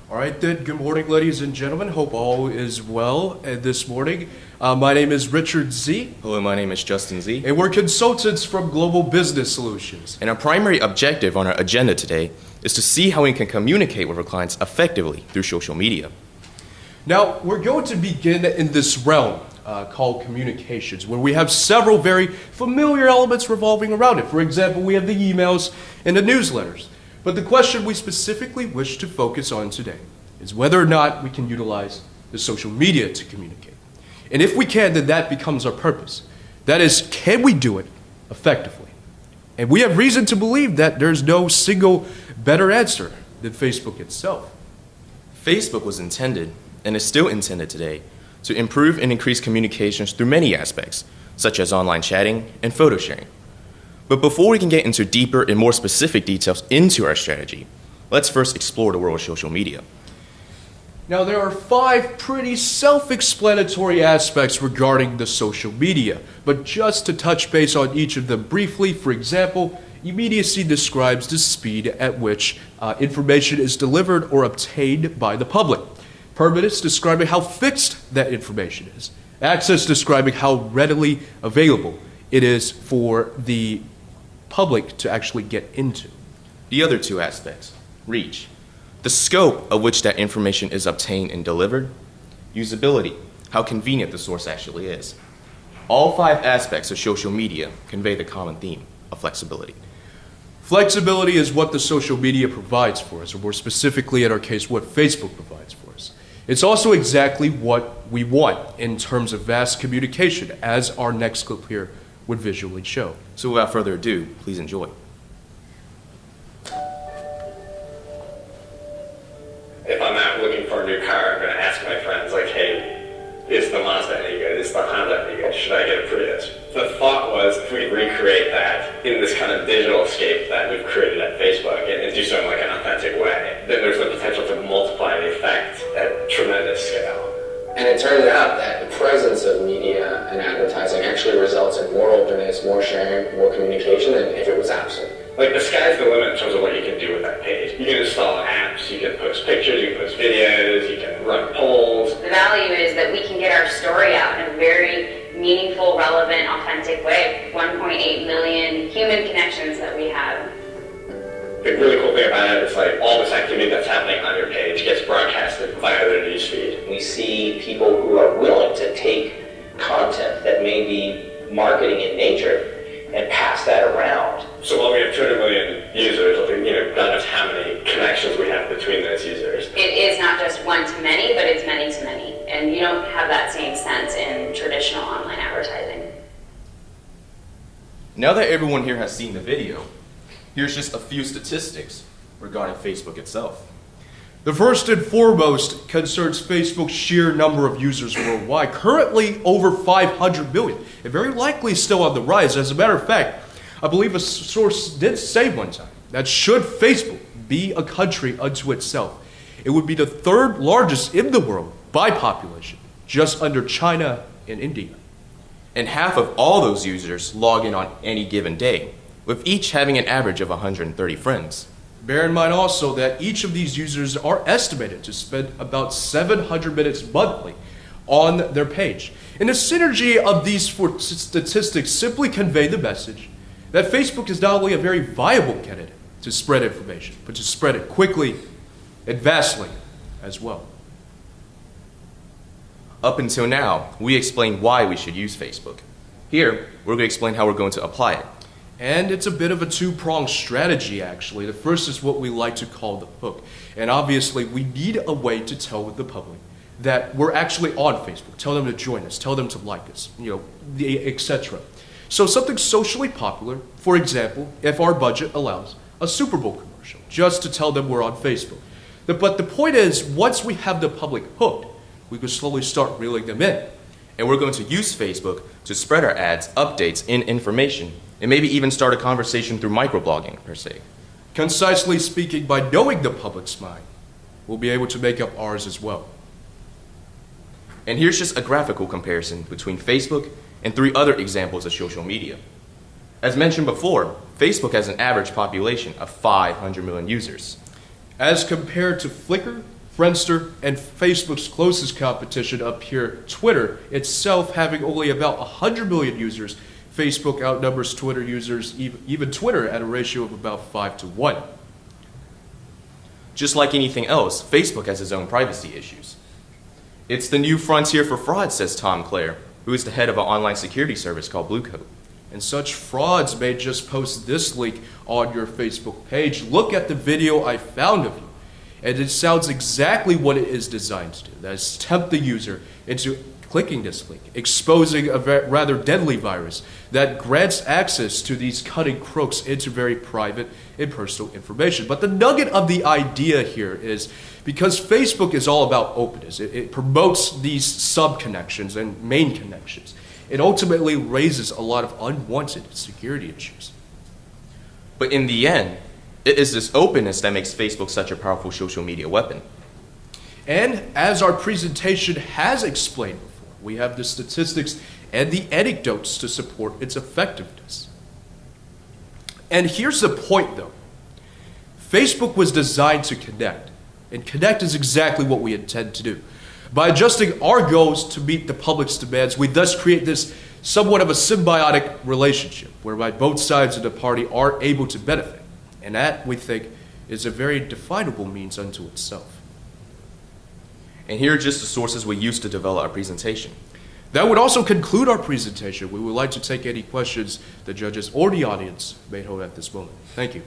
All right then, good morning ladies and gentlemen. Hope all is well this morning. My name is Richard Z. Hello, my name is Justin Z. And we're consultants from Global Business Solutions. And our primary objective on our agenda today is to see how we can communicate with our clients effectively through social media. Now, we're going to begin in this realm called communications, where we have several very familiar elements revolving around it. For example, we have the emails and the newsletters. But the question we specifically wish to focus on today is whether or not we can utilize the social media to communicate. And if we can, then that becomes our purpose. That is, can we do it effectively? And we have reason to believe that there's no single better answer than Facebook itself. Facebook was intended, and is still intended today, to improve and increase communications through many aspects, such as online chatting and photo sharing. But before we can get into deeper and more specific details into our strategy, let's first explore the world of social media. Now, there are 5 pretty self-explanatory aspects regarding the social media, but just to touch base on each of them briefly, for example, immediacy describes the speed at which information is delivered or obtained by the public. Permanence describing how fixed that information is. Access describing how readily available it is for the public to actually get into. The other 2 aspects, reach, the scope of which that information is obtained and delivered, usability, how convenient the source actually is. All 5 aspects of social media convey the common theme of flexibility. Flexibility is what the social media provides for us, or more specifically in our case, what Facebook provides for us. It's also exactly what we want in terms of vast communication, as our next clip here would visually show. So without further ado, please enjoy. If I'm out looking for a new car, I'm going to ask my friends, like, hey, is the Mazda any good? Is the Honda any good? Should I get a Prius? The thought was, if we could recreate that in this kind of digital escape that we've created at Facebook and do so in like an authentic way, then there's the potential to multiply the effect at tremendous scale. And it turns out that the presence of media and advertising actually results in more openness, more sharing, more communication than if it was absent. Like, the sky's the limit in terms of what you can do with that page. You can install apps, you can post pictures, you can post videos, you can run polls. The value is that we can get our story out in a very meaningful, relevant, authentic way. 1.8 million human connections that we have. The really cool thing about it is, like, all this activity that's happening on your page gets broadcasted via their newsfeed. We see people who are willing to take content that may be marketing in nature and pass that around. So while we have 200 million users, God knows how many connections we have between those users. It is not just one to many, but it's many to many. And you don't have that same sense in traditional online advertising. Now that everyone here has seen the video, here's just a few statistics regarding Facebook itself. The first and foremost concerns Facebook's sheer number of users worldwide, currently over 500 million, and very likely still on the rise. As a matter of fact, I believe a source did say one time that should Facebook be a country unto itself, it would be the 3rd largest in the world by population, just under China and India. And half of all those users log in on any given day, with each having an average of 130 friends. Bear in mind also that each of these users are estimated to spend about 700 minutes monthly on their page. And the synergy of these 4 statistics simply convey the message that Facebook is not only a very viable candidate to spread information, but to spread it quickly and vastly as well. Up until now, we explained why we should use Facebook. Here, we're going to explain how we're going to apply it. And it's a bit of a 2-pronged strategy, actually. The first is what we like to call the hook. And obviously, we need a way to tell the public that we're actually on Facebook. Tell them to join us. Tell them to like us, etc. So something socially popular, for example, if our budget allows, a Super Bowl commercial, just to tell them we're on Facebook. But the point is, once we have the public hooked, we can slowly start reeling them in. And we're going to use Facebook to spread our ads, updates, and information, and maybe even start a conversation through microblogging, per se. Concisely speaking, by knowing the public's mind, we'll be able to make up ours as well. And here's just a graphical comparison between Facebook and 3 other examples of social media. As mentioned before, Facebook has an average population of 500 million users. As compared to Flickr, Friendster, and Facebook's closest competition up here, Twitter, itself having only about 100 million users. Facebook outnumbers Twitter users, even Twitter, at a ratio of about 5 to 1. Just like anything else, Facebook has its own privacy issues. It's the new frontier for fraud, says Tom Clare, who is the head of an online security service called Bluecoat. And such frauds may just post this link on your Facebook page. Look at the video I found of you. And it sounds exactly what it is designed to do. That is, tempt the user into clicking this link, exposing a rather deadly virus that grants access to these cunning crooks into very private and personal information. But the nugget of the idea here is, because Facebook is all about openness, it promotes these sub-connections and main connections. It ultimately raises a lot of unwanted security issues. But in the end, it is this openness that makes Facebook such a powerful social media weapon. And as our presentation has explained before, we have the statistics and the anecdotes to support its effectiveness. And here's the point, though. Facebook was designed to connect, and connect is exactly what we intend to do. By adjusting our goals to meet the public's demands, we thus create this somewhat of a symbiotic relationship, whereby both sides of the party are able to benefit. And that, we think, is a very definable means unto itself. And here are just the sources we used to develop our presentation. That would also conclude our presentation. We would like to take any questions the judges or the audience may hold at this moment. Thank you.